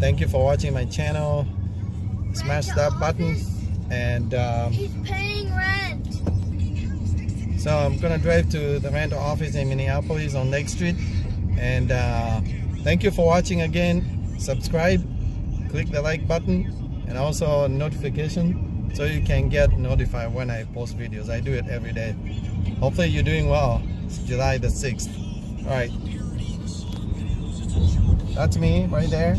thank you for watching my channel. Smash that button, and he's paying rent. so I'm gonna drive to the rental office in Minneapolis on Lake Street, and thank you for watching again. Subscribe, click the like button, and also notification so you can get notified when I post videos. I do it every day. Hopefully you're doing well. It's July the 6th. Alright, that's me right there,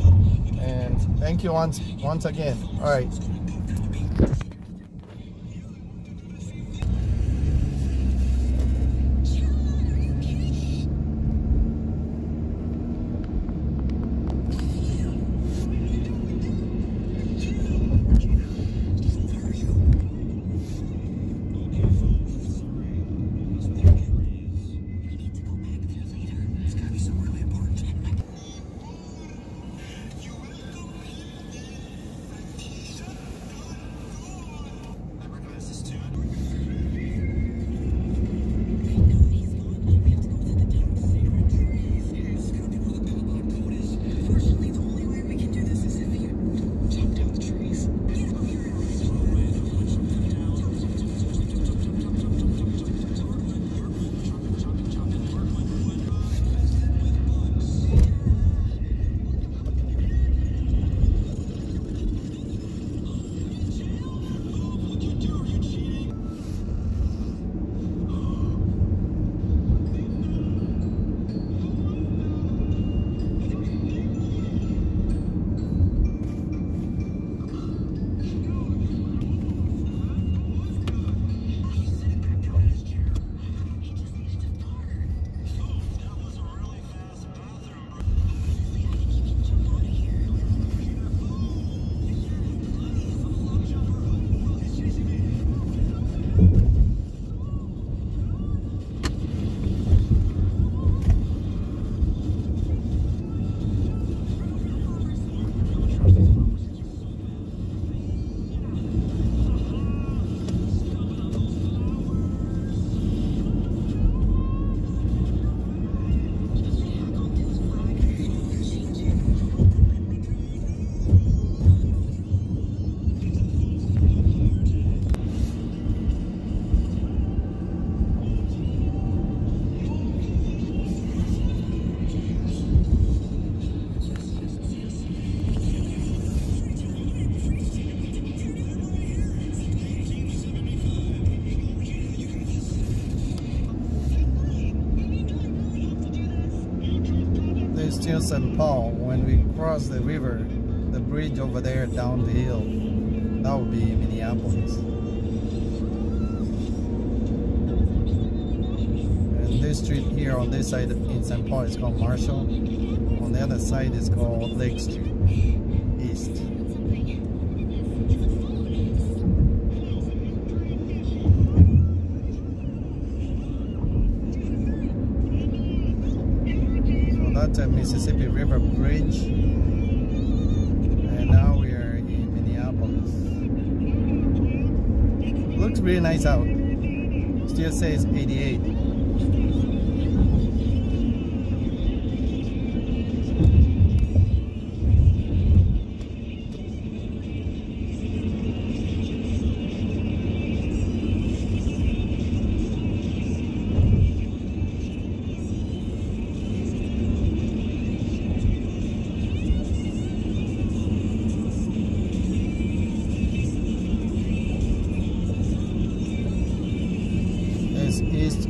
and thank you once again. Alright. Still St. Paul. When we cross the river, the bridge over there down the hill, that would be Minneapolis. And this street here on this side in St. Paul is called Marshall. On the other side is called Lake Street East. That's a Mississippi River Bridge, and now we are in Minneapolis. Looks really nice out. Still says 88. East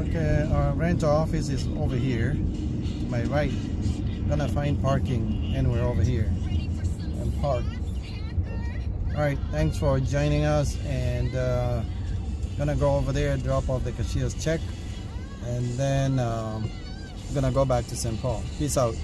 Okay, our rental office is over here to my right. Gonna find parking anywhere over here and park. Alright, thanks for joining us, and gonna go over there, drop off the cashier's check, and then gonna go back to St. Paul. Peace out.